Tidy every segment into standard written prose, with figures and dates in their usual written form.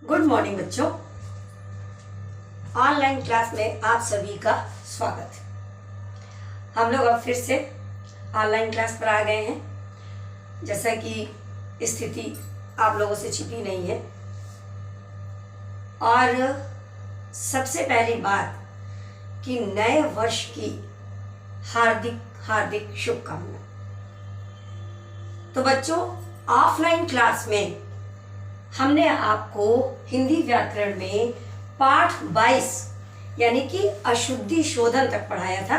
Good morning बच्चों। Online class में आप सभी का स्वागत है। हम लोग अब फिर से ऑनलाइन क्लास पर आ गए हैं। जैसा कि स्थिति आप लोगों से छिपी नहीं है, और सबसे पहली बात कि नए वर्ष की हार्दिक हार्दिक शुभकामनाएं। तो बच्चों, ऑफलाइन क्लास में हमने आपको हिंदी व्याकरण में पाठ 22 यानी कि अशुद्धि शोधन तक पढ़ाया था,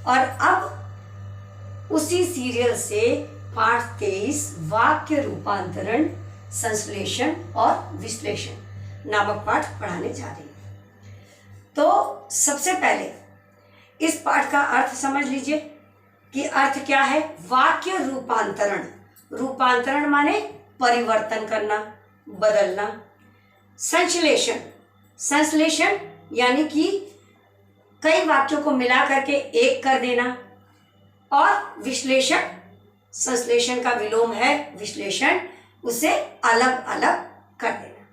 और अब उसी सीरियल से पाठ 23 वाक्य रूपांतरण, संश्लेषण और विश्लेषण नामक पाठ पढ़ाने जा रही हूँ। तो सबसे पहले इस पाठ का अर्थ समझ लीजिए कि अर्थ क्या है। वाक्य रूपांतरण, रूपांतरण माने परिवर्तन करना, बदलना। संश्लेषण, संश्लेषण यानी कि कई वाक्यों को मिला करके एक कर देना। और विश्लेषण, संश्लेषण का विलोम है विश्लेषण, उसे अलग अलग कर देना।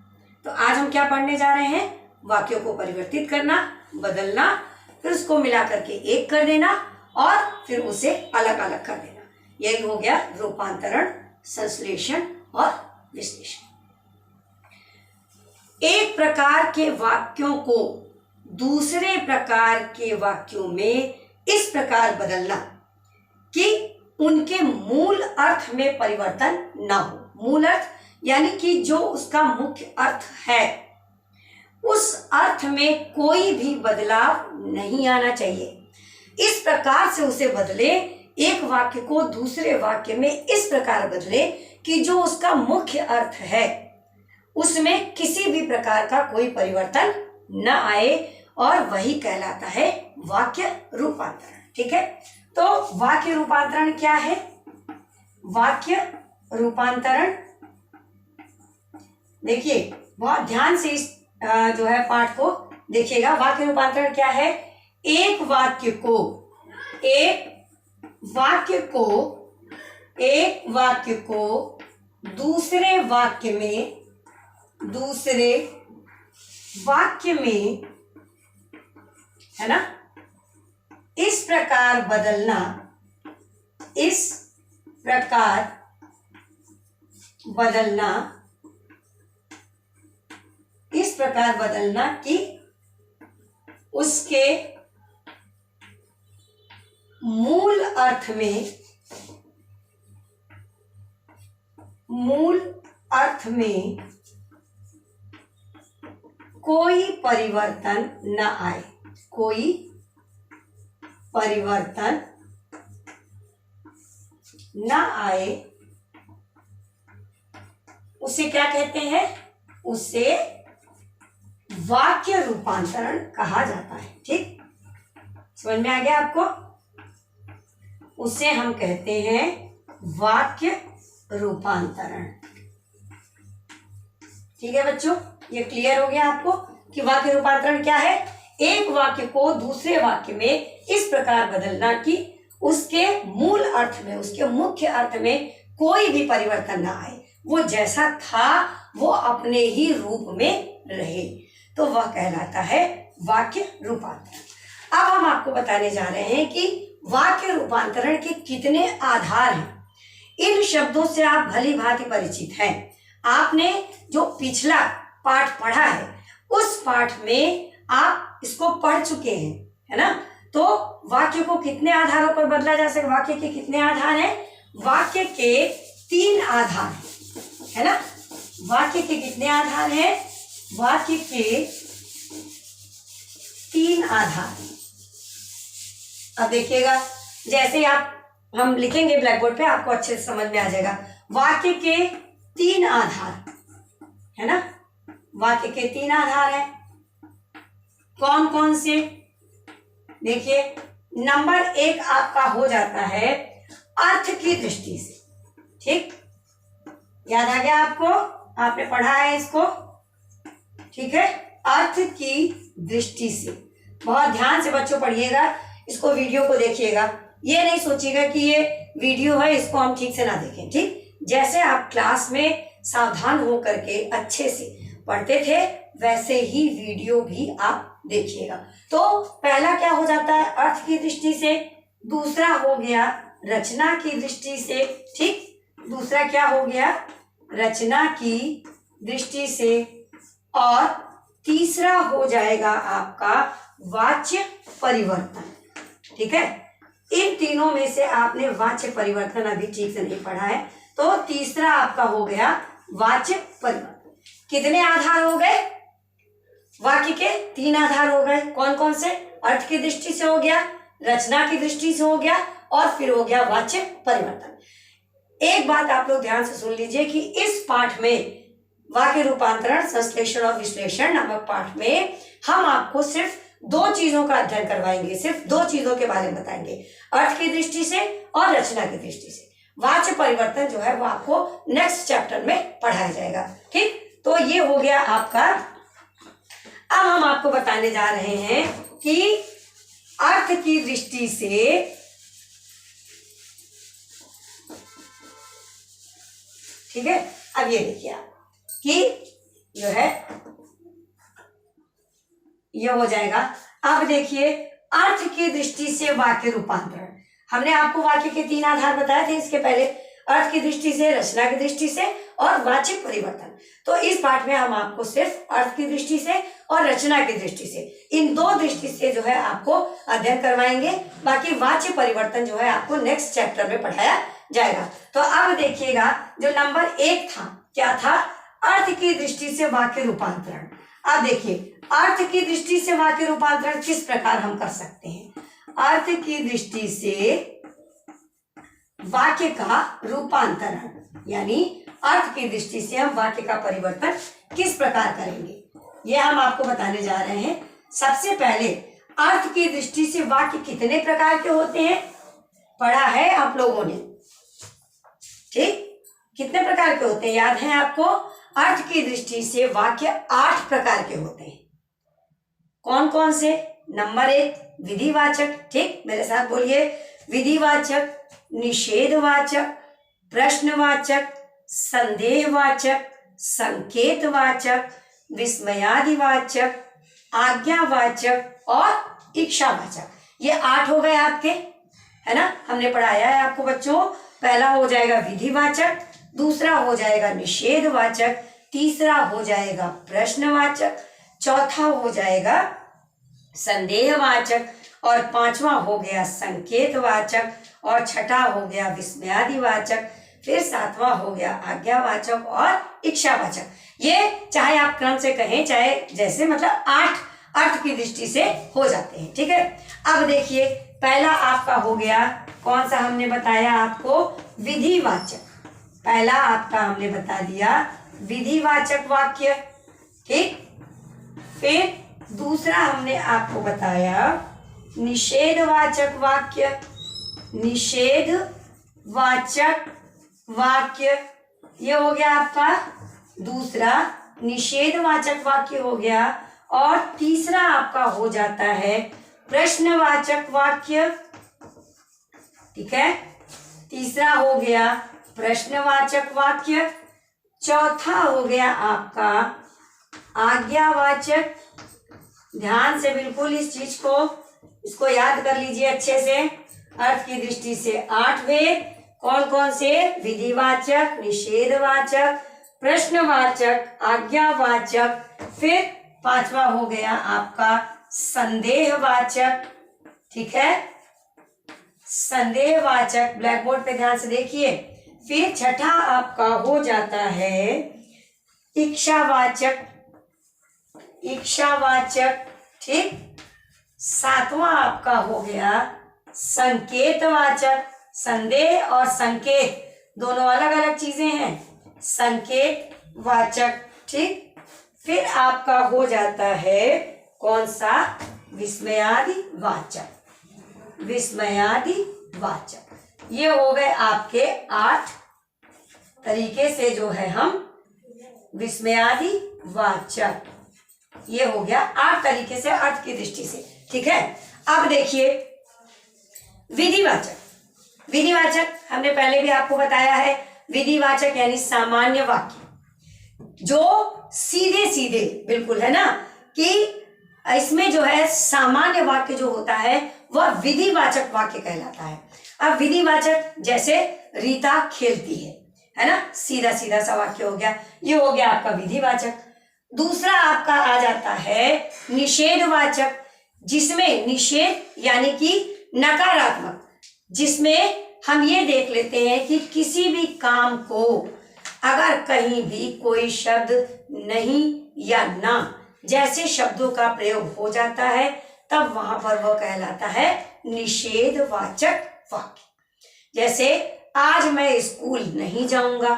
तो आज हम क्या पढ़ने जा रहे हैं? वाक्यों को परिवर्तित करना, बदलना, फिर उसको मिला करके एक कर देना और फिर उसे अलग अलग कर देना। यही हो गया रूपांतरण, संश्लेषण और विश्लेषण। एक प्रकार के वाक्यों को दूसरे प्रकार के वाक्यों में इस प्रकार बदलना कि उनके मूल अर्थ में परिवर्तन न हो। मूल अर्थ यानी कि जो उसका मुख्य अर्थ है, उस अर्थ में कोई भी बदलाव नहीं आना चाहिए। इस प्रकार से उसे बदले, एक वाक्य को दूसरे वाक्य में इस प्रकार बदले कि जो उसका मुख्य अर्थ है उसमें किसी भी प्रकार का कोई परिवर्तन न आए, और वही कहलाता है वाक्य रूपांतरण। ठीक है, तो वाक्य रूपांतरण क्या है? वाक्य रूपांतरण, देखिए बहुत ध्यान से इस जो है पाठ को देखिएगा। वाक्य रूपांतरण क्या है? एक वाक्य को दूसरे वाक्य में है ना, इस प्रकार बदलना, कि उसके मूल अर्थ में कोई परिवर्तन न आए। कोई परिवर्तन न आए, उसे क्या कहते हैं? उसे वाक्य रूपांतरण कहा जाता है। ठीक, समझ में आ गया आपको? उसे हम कहते हैं वाक्य रूपांतरण। ठीक है बच्चों, ये क्लियर हो गया आपको कि वाक्य रूपांतरण क्या है? एक वाक्य को दूसरे वाक्य में इस प्रकार बदलना कि उसके मूल अर्थ में, उसके मुख्य अर्थ में कोई भी परिवर्तन ना आए, वो जैसा था वो अपने ही रूप में रहे, तो वह कहलाता है वाक्य रूपांतरण। अब हम आपको बताने जा रहे हैं कि वाक्य रूपांतरण के कितने आधार हैं। इन शब्दों से आप भली भांति परिचित हैं। आपने जो पिछला पाठ पढ़ा है उस पाठ में आप इसको पढ़ चुके हैं, है ना। तो वाक्य को कितने आधारों पर बदला जा सकता है? वाक्य के कितने आधार हैं? वाक्य के 3 आधार है ना। वाक्य के कितने आधार हैं? वाक्य के 3 आधार। अब देखिएगा, जैसे हम लिखेंगे ब्लैक बोर्ड पे, आपको अच्छे से समझ में आ जाएगा। वाक्य के 3 आधार है ना। वाक्य के 3 आधार हैं। कौन कौन से? देखिए, नंबर 1 आपका हो जाता है अर्थ की दृष्टि से। ठीक, याद आ गया आपको? आपने पढ़ा है इसको। ठीक है, अर्थ की दृष्टि से। बहुत ध्यान से बच्चों पढ़िएगा, इसको वीडियो को देखिएगा। ये नहीं सोचिएगा कि ये वीडियो है इसको हम ठीक से ना देखें। ठीक, जैसे आप क्लास में सावधान हो करके अच्छे से पढ़ते थे वैसे ही वीडियो भी आप देखिएगा। तो पहला क्या हो जाता है अर्थ की दृष्टि से, दूसरा हो गया रचना की दृष्टि से, ठीक, दूसरा क्या हो गया रचना की दृष्टि से, और तीसरा हो जाएगा आपका वाच्य परिवर्तन। ठीक है, इन तीनों में से आपने वाच्य परिवर्तन अभी ठीक से नहीं पढ़ा है, तो तीसरा आपका हो गया वाच्य परिवर्तन। कितने आधार हो गए वाक्य के? 3 आधार हो गए। कौन कौन से? अर्थ की दृष्टि से हो गया, रचना की दृष्टि से हो गया, और फिर हो गया वाच्य परिवर्तन। एक बात आप लोग ध्यान से सुन लीजिए कि इस पाठ में वाक्य रूपांतरण, संश्लेषण और विश्लेषण नामक पाठ में हम आपको सिर्फ 2 चीजों का अध्ययन करवाएंगे, सिर्फ 2 चीजों के बारे में बताएंगे, अर्थ की दृष्टि से और रचना की दृष्टि से। वाच्य परिवर्तन जो है वो आपको नेक्स्ट चैप्टर में पढ़ाया जाएगा। ठीक, तो ये हो गया आपका। अब हम आपको बताने जा रहे हैं कि अर्थ की दृष्टि से ठीक है, अब ये देखिए आप कि जो है ये हो जाएगा। अब देखिए अर्थ की दृष्टि से वाक्य रूपांतरण, हमने आपको वाक्य के 3 आधार बताए थे इसके पहले, अर्थ की दृष्टि से, रचना की दृष्टि से और वाच्य परिवर्तन। तो इस पाठ में हम आपको सिर्फ अर्थ की दृष्टि से और रचना की दृष्टि से, इन 2 दृष्टि से जो है आपको अध्ययन करवाएंगे। बाकी वाच्य परिवर्तन जो है आपको नेक्स्ट चैप्टर में पढ़ाया जाएगा। तो अब देखिएगा जो नंबर 1 था, क्या था? अर्थ की दृष्टि से वाक्य रूपांतरण। अब देखिए अर्थ की दृष्टि से वाक्य रूपांतरण किस प्रकार हम कर सकते हैं। अर्थ की दृष्टि से वाक्य का रूपांतरण, यानी अर्थ की दृष्टि से हम वाक्य का परिवर्तन किस प्रकार करेंगे, यह हम आपको बताने जा रहे हैं। सबसे पहले अर्थ की दृष्टि से वाक्य कितने प्रकार के होते हैं पढ़ा है आप लोगों ने, ठीक, कितने प्रकार के होते हैं याद है आपको? अर्थ की दृष्टि से वाक्य 8 प्रकार के होते हैं। कौन कौन से? नंबर 1 विधिवाचक, ठीक, मेरे साथ बोलिए, विधिवाचक, निषेधवाचक, प्रश्नवाचक, संदेहवाचक, संकेतवाचक, विस्मयादिवाचक, आज्ञावाचक और इच्छावाचक। ये 8 हो गए आपके, है ना, हमने पढ़ाया है आपको बच्चों। पहला हो जाएगा विधिवाचक, दूसरा हो जाएगा निषेधवाचक, तीसरा हो जाएगा प्रश्नवाचक, चौथा हो जाएगा संदेहवाचक, और 5वां हो गया संकेतवाचक, और छठा हो गया विस्मयादिवाचक, फिर 7वां हो गया आज्ञावाचक और इच्छावाचक। ये चाहे आप क्रम से कहें चाहे जैसे, मतलब 8 अर्थ की दृष्टि से हो जाते हैं। ठीक है, अब देखिए पहला आपका हो गया, कौन सा हमने बताया आपको? विधिवाचक। पहला आपका हमने बता दिया विधिवाचक वाक्य, ठीक। फिर दूसरा हमने आपको बताया निषेधवाचक वाक्य, निषेधवाचक वाक्य, ये हो गया आपका दूसरा निषेधवाचक वाक्य हो गया। और तीसरा आपका हो जाता है प्रश्नवाचक वाक्य, ठीक है, तीसरा हो गया प्रश्नवाचक वाक्य। चौथा हो गया आपका आज्ञावाचक। ध्यान से बिल्कुल इस चीज को, इसको याद कर लीजिए अच्छे से। अर्थ की दृष्टि से 8 भेद, कौन कौन से? विधिवाचक, निषेधवाचक, प्रश्नवाचक, आज्ञावाचक। फिर 5वां हो गया आपका संदेहवाचक, ठीक है, संदेहवाचक, ब्लैक बोर्ड पे ध्यान से देखिए। फिर छठा आपका हो जाता है इच्छावाचक, इच्छावाचक, ठीक। 7वां आपका हो गया संकेतवाचक। संदेह और संकेत दोनों अलग अलग चीजें हैं, संकेतवाचक, ठीक। फिर आपका हो जाता है कौन सा? विस्मयादिवाचक, विस्मयादिवाचक। ये हो गए आपके 8 तरीके से जो है हम विस्मयादिवाचक, ये हो गया 8 तरीके से अर्थ की दृष्टि से, ठीक है। अब देखिए विधिवाचक। विधिवाचक हमने पहले भी आपको बताया है, विधिवाचक यानी सामान्य वाक्य। जो सीधे सीधे बिल्कुल है ना, कि इसमें जो है सामान्य वाक्य जो होता है वह विधिवाचक वाक्य कहलाता है। अब विधिवाचक जैसे रीता खेलती है ना, सीधा सीधा सा वाक्य हो गया, ये हो गया आपका विधिवाचक। दूसरा आपका आ जाता है निषेधवाचक, जिसमें निषेध यानी कि नकारात्मक, जिसमें हम ये देख लेते हैं कि किसी भी काम को अगर कहीं भी कोई शब्द नहीं या ना जैसे शब्दों का प्रयोग हो जाता है तब वहां पर वह कहलाता है निषेधवाचक वाक्य। जैसे आज मैं स्कूल नहीं जाऊंगा,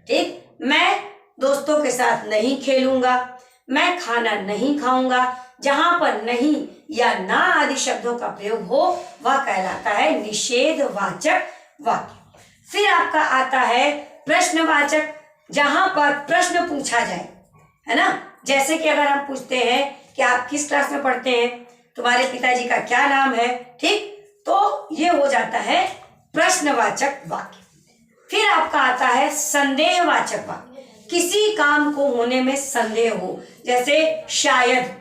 ठीक, मैं दोस्तों के साथ नहीं खेलूंगा, मैं खाना नहीं खाऊंगा। जहां पर नहीं या ना आदि शब्दों का प्रयोग हो वह कहलाता है निषेधवाचक वाक्य। फिर आपका आता है प्रश्नवाचक, जहां पर प्रश्न पूछा जाए, है ना। जैसे कि अगर हम पूछते हैं कि आप किस क्लास में पढ़ते हैं, तुम्हारे पिताजी का क्या नाम है, ठीक, तो ये हो जाता है प्रश्नवाचक वाक्य। फिर आपका आता है संदेहवाचक वाक्य, किसी काम को होने में संदेह हो, जैसे शायद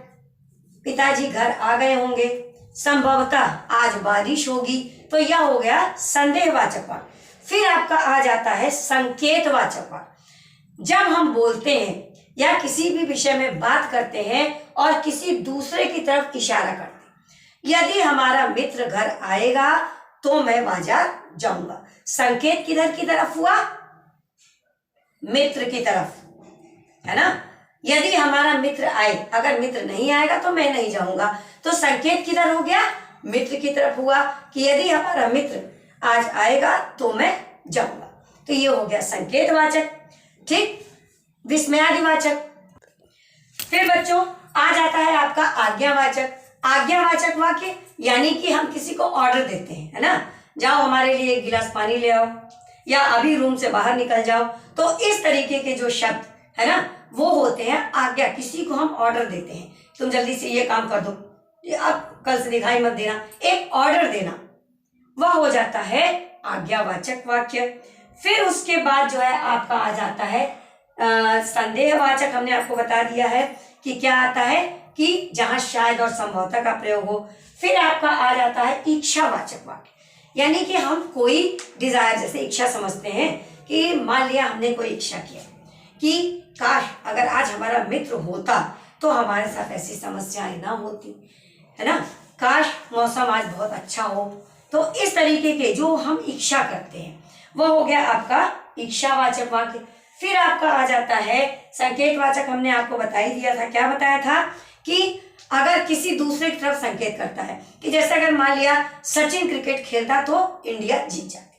पिताजी घर आ गए होंगे, संभवतः आज बारिश होगी, तो यह हो गया संदेहवाचक वाक्य। फिर आपका आ जाता है संकेतवाचक वाक्य, जब हम बोलते हैं या किसी भी विषय में बात करते हैं और किसी दूसरे की तरफ इशारा करते हैं। यदि हमारा मित्र घर आएगा तो मैं बाजार जाऊंगा। संकेत किधर की तरफ हुआ? मित्र की तरफ, है ना। यदि हमारा मित्र आए, अगर मित्र नहीं आएगा तो मैं नहीं जाऊंगा, तो संकेत किधर हो गया? मित्र की तरफ हुआ कि यदि हमारा मित्र आज आएगा तो मैं जाऊंगा, तो ये हो गया संकेतवाचक, ठीक। विस्मयादिवाचक। फिर बच्चों आ जाता है आपका आज्ञावाचक। आज्ञावाचक वाक्य यानी कि हम किसी को ऑर्डर देते हैं, है ना, जाओ हमारे लिए एक गिलास पानी ले आओ, या अभी रूम से बाहर निकल जाओ। तो इस तरीके के जो शब्द है ना वो होते हैं आज्ञा। किसी को हम ऑर्डर देते हैं, तुम जल्दी से ये काम कर दो, ये अब कल से दिखाई मत देना, एक ऑर्डर देना, वह हो जाता है आज्ञावाचक वाक्य। फिर उसके बाद जो है आपका आ जाता है संदेहवाचक। हमने आपको बता दिया है कि क्या आता है, कि जहां शायद और संभवतः का प्रयोग हो। फिर आपका आ जाता है इच्छावाचक वाक्य, यानी कि हम कोई डिजायर, जैसे इच्छा समझते हैं कि मान लिया हमने कोई इच्छा किया कि काश अगर आज हमारा मित्र होता तो हमारे साथ ऐसी समस्याएं ना होती, है ना, काश मौसम आज बहुत अच्छा हो। तो इस तरीके के जो हम इच्छा करते हैं वह हो गया आपका इच्छावाचक वाक्य। फिर आपका आ जाता है संकेतवाचक। हमने आपको बता ही दिया था, क्या बताया था, कि अगर किसी दूसरे की तरफ संकेत करता है, कि जैसे अगर मान लिया सचिन क्रिकेट खेलता तो इंडिया जीत जाती,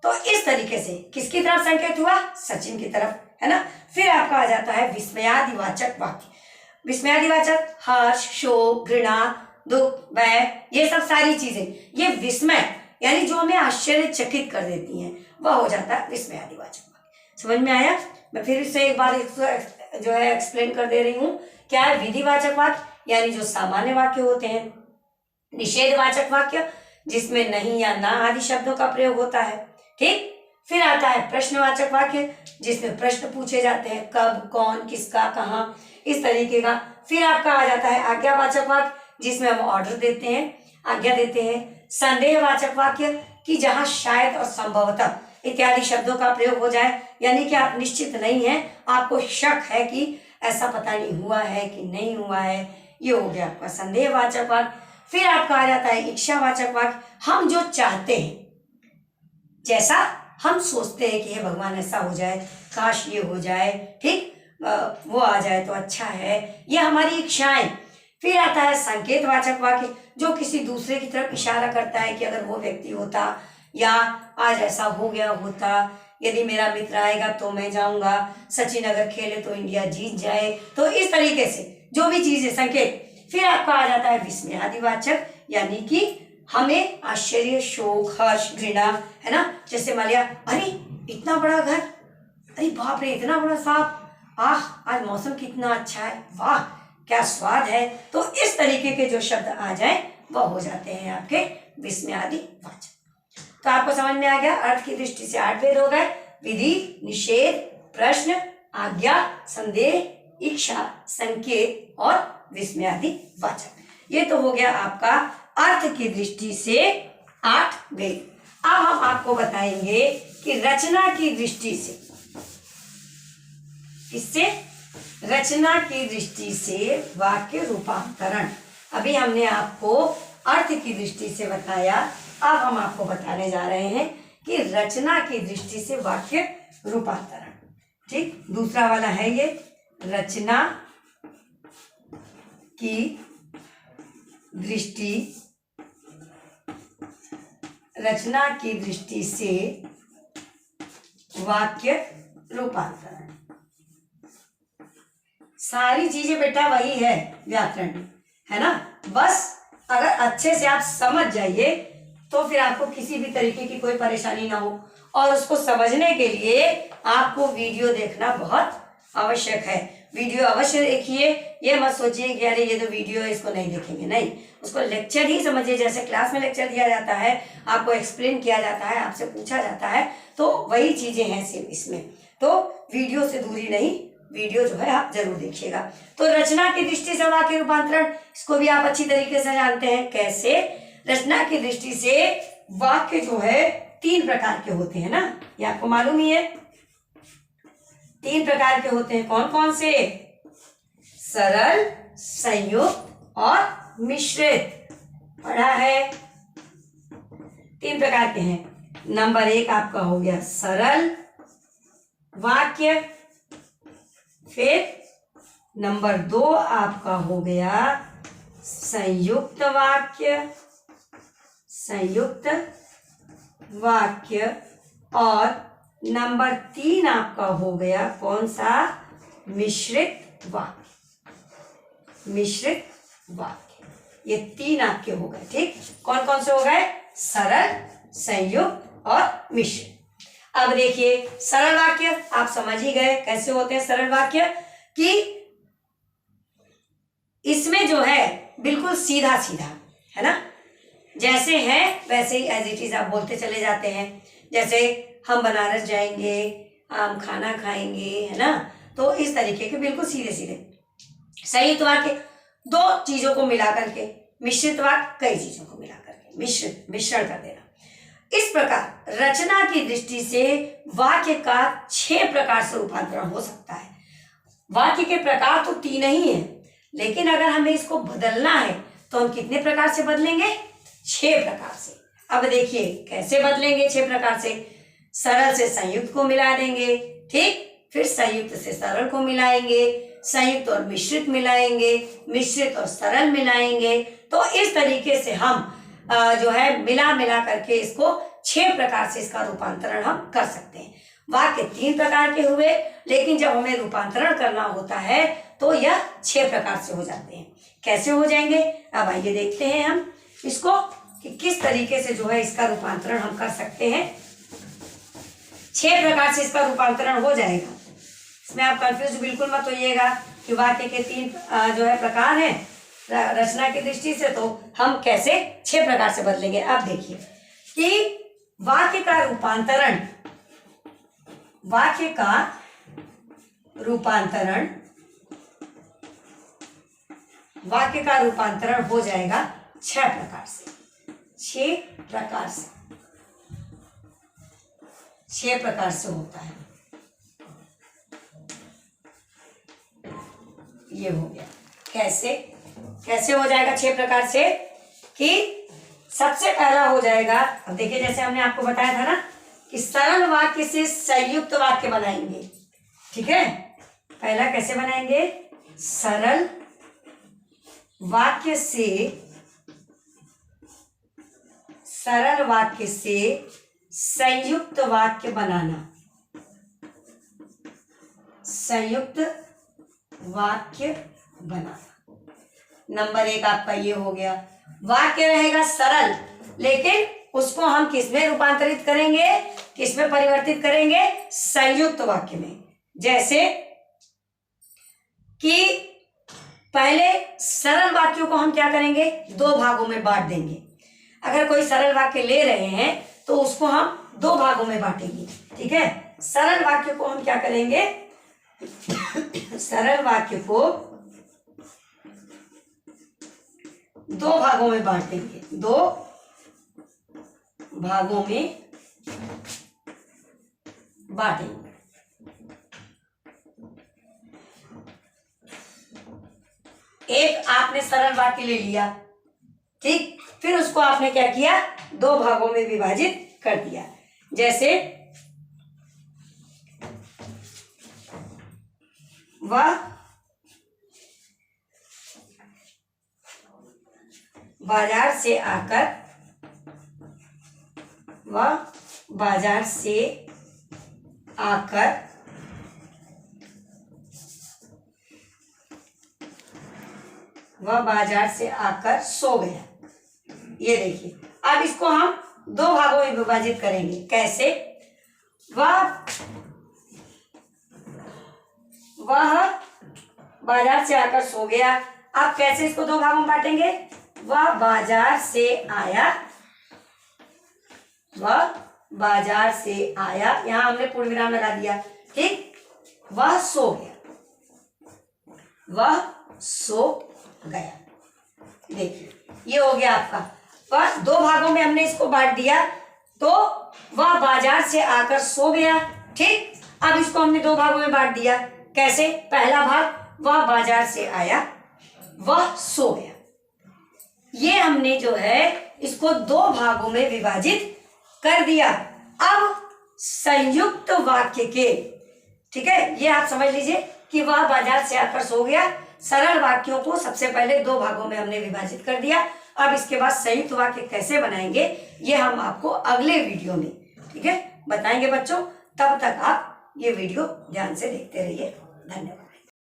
तो इस तरीके से किसकी तरफ संकेत हुआ? सचिन की तरफ, है ना। फिर आपका आ जाता है विस्मयादिवाचक वाक्य। विस्मयादिवाचक हर्ष, शोक, घृणा, दुख, भय, ये सब सारी चीजें, ये विस्मय यानी जो हमें आश्चर्यचकित कर देती हैं, वह हो जाता है विस्मयादिवाचक वाक्य। समझ में आया? मैं फिर से एक बार जो है एक्सप्लेन कर दे रही हूँ। क्या है? विधिवाचक वाक्य यानी जो सामान्य वाक्य होते हैं। निषेधवाचक वाक्य जिसमें नहीं या ना आदि शब्दों का प्रयोग होता है, ठीक। फिर आता है प्रश्नवाचक वाक्य जिसमें प्रश्न पूछे जाते हैं, कब, कौन, किसका, कहाँ, इस तरीके का। फिर आपका आ जाता है आज्ञावाचक वाक्य जिसमें हम ऑर्डर देते हैं, आज्ञा देते हैं। संदेहवाचक वाक्य कि जहां शायद और संभवतः इत्यादि शब्दों का प्रयोग हो जाए, यानी कि आप निश्चित नहीं हैं, आपको शक है कि ऐसा पता नहीं हुआ है कि नहीं हुआ है, ये हो गया आपका संदेहवाचक वाक्य। फिर आपका आ जाता है इच्छावाचक वाक्य, हम जो चाहते हैं, जैसा हम सोचते हैं कि हे भगवान ऐसा हो जाए, काश ये हो जाए, ठीक, वो आ जाए तो अच्छा है, ये हमारी इच्छाएं। फिर आता है संकेतवाचक वाक्य जो किसी दूसरे की तरफ इशारा करता है कि अगर वो व्यक्ति होता या आज ऐसा हो गया होता, यदि मेरा मित्र आएगा तो मैं जाऊंगा, सचिन अगर खेले तो इंडिया जीत जाए, तो इस तरीके से जो भी चीज है संकेत। फिर आपका आ जाता है विस्मयादिवाचक यानी कि हमें आश्चर्य, शोक, हर्ष, घृणा, है ना, जैसे मान लिया अरे इतना बड़ा घर, अरे बाप रे इतना बड़ा सांप, आह आज मौसम कितना अच्छा है, वाह क्या स्वाद है। तो इस तरीके के जो शब्द आ जाए वह हो जाते हैं आपके विस्मयादिवाचक। तो आपको समझ में आ गया, अर्थ की दृष्टि से 8 भेद हो गए, विधि, निषेध, प्रश्न, आज्ञा, संदेह, इच्छा, संकेत और विस्मय आदि वाचक। ये तो हो गया आपका अर्थ की दृष्टि से 8 गए। अब हम आपको बताएंगे कि रचना की दृष्टि से, किससे? रचना की दृष्टि से वाक्य रूपांतरण। अभी हमने आपको अर्थ की दृष्टि से बताया, अब हम आपको बताने जा रहे हैं कि रचना की दृष्टि से वाक्य रूपांतरण। ठीक, दूसरा वाला है ये रचना की दृष्टि, रचना की दृष्टि से वाक्य रूपांतरण। सारी चीजें बेटा वही है व्याकरण में, है ना। बस अगर अच्छे से आप समझ जाइए तो फिर आपको किसी भी तरीके की कोई परेशानी ना हो। और उसको समझने के लिए आपको वीडियो देखना बहुत आवश्यक है। वीडियो अवश्य देखिए, ये मत सोचिए कि अरे ये तो वीडियो है इसको नहीं देखेंगे, नहीं, उसको लेक्चर ही समझिए। जैसे क्लास में लेक्चर दिया जाता है, आपको एक्सप्लेन किया जाता है, आपसे पूछा जाता है, तो वही चीजें हैं सिर्फ इसमें। तो वीडियो से दूरी नहीं, वीडियो जो है आप जरूर देखिएगा। तो रचना की दृष्टि से वाक्य रूपांतरण, इसको भी आप अच्छी तरीके से जानते हैं कैसे। रचना की दृष्टि से वाक्य जो है 3 प्रकार के होते हैं ना, ये आपको मालूम ही है। 3 प्रकार के होते हैं, कौन कौन से? सरल, संयुक्त और मिश्रित। पढ़ा है, 3 प्रकार के हैं। नंबर 1 आपका हो गया सरल वाक्य, फिर नंबर 2 आपका हो गया संयुक्त वाक्य, संयुक्त वाक्य, और नंबर 3 आपका हो गया कौन सा? मिश्रित वाक्य, मिश्रित वाक्य। ये 3 आपके हो गए। ठीक, कौन कौन से हो गए? सरल, संयुक्त और मिश्रित। अब देखिए सरल वाक्य आप समझ ही गए कैसे होते हैं सरल वाक्य, कि इसमें जो है बिल्कुल सीधा सीधा, है ना, जैसे है वैसे ही एज इट इज आप बोलते चले जाते हैं। जैसे हम बनारस जाएंगे, हम खाना खाएंगे, है ना, तो इस तरीके के बिल्कुल सीधे सीधे। संयुक्त वाक्य 2 चीजों को मिला करके, मिश्रित वाक्य कई चीजों को मिला करके, मिश्रण कर देना। इस प्रकार रचना की दृष्टि से वाक्य का 6 प्रकार से रूपांतरण हो सकता है। वाक्य के प्रकार तो 3 ही हैं, लेकिन अगर हमें इसको बदलना है तो हम कितने प्रकार से बदलेंगे? 6 प्रकार से। अब देखिए कैसे बदलेंगे 6 प्रकार से। सरल से संयुक्त को मिला देंगे, ठीक, फिर संयुक्त से सरल को मिलाएंगे, संयुक्त और मिश्रित मिलाएंगे, मिश्रित और सरल मिलाएंगे। तो इस तरीके से हम जो है मिला करके इसको 6 प्रकार से इसका रूपांतरण हम कर सकते हैं। वाक्य 3 प्रकार के हुए, लेकिन जब हमें रूपांतरण करना होता है तो यह 6 प्रकार से हो जाते हैं। कैसे हो जाएंगे? अब आइए देखते हैं हम इसको कि किस तरीके से जो है इसका रूपांतरण हम कर सकते हैं। 6 प्रकार से इसका रूपांतरण हो जाएगा। इसमें आप कंफ्यूज बिल्कुल मत होइएगा कि वाक्य के 3 जो है प्रकार हैं रचना की दृष्टि से, तो हम कैसे 6 प्रकार से बदलेंगे। अब देखिए कि वाक्य का रूपांतरण, वाक्य का रूपांतरण, वाक्य का रूपांतरण हो जाएगा 6 प्रकार से। 6 प्रकार से, 6 प्रकार से होता है। ये हो गया। कैसे कैसे हो जाएगा 6 प्रकार से? कि सबसे पहला हो जाएगा, अब देखिए जैसे हमने आपको बताया था ना कि सरल वाक्य से संयुक्त वाक्य बनाएंगे। ठीक है, पहला कैसे बनाएंगे? सरल वाक्य से, सरल वाक्य से संयुक्त वाक्य बनाना, संयुक्त वाक्य बनाना। नंबर 1 आपका ये हो गया। वाक्य रहेगा सरल, लेकिन उसको हम किसमें रूपांतरित करेंगे, किसमें परिवर्तित करेंगे? संयुक्त वाक्य में। जैसे कि पहले सरल वाक्यों को हम क्या करेंगे? 2 भागों में बांट देंगे। अगर कोई सरल वाक्य ले रहे हैं तो उसको हम 2 भागों में बांटेंगे। ठीक है, सरल वाक्य को हम क्या करेंगे, सरल वाक्य को दो भागों में बांटेंगे, दो भागों में बांटेंगे। एक आपने सरल वाक्य ले लिया, ठीक, फिर उसको आपने क्या किया, दो भागों में विभाजित कर दिया। जैसे वह बाजार से आकर, वह बाजार से आकर वह बाजार से आकर सो गया। ये देखिए, अब इसको हम दो भागों में विभाजित करेंगे। कैसे, वह बाजार से आकर सो गया। अब कैसे इसको दो भागों में बांटेंगे, वह बाजार से आया, वह बाजार से आया, यहां हमने पूर्ण विराम लगा दिया, ठीक, वह सो गया, वह सो गया। देखिए ये हो गया आपका, पर दो भागों में हमने इसको बांट दिया, तो वह बाजार से आकर सो गया, ठीक। अब इसको हमने दो भागों में बांट दिया। कैसे, पहला भाग वह बाजार से आया, वह सो गया। ये हमने जो है इसको दो भागों में विभाजित कर दिया। अब संयुक्त वाक्य के, ठीक है, ये आप समझ लीजिए कि वह बाजार से आकर सो गया। सरल वाक्यों को सबसे पहले दो भागों में हमने विभाजित कर दिया। अब इसके बाद संयुक्त वाक्य कैसे बनाएंगे ये हम आपको अगले वीडियो में, ठीक है, बताएंगे बच्चों। तब तक आप ये वीडियो ध्यान से देखते रहिए। धन्यवाद।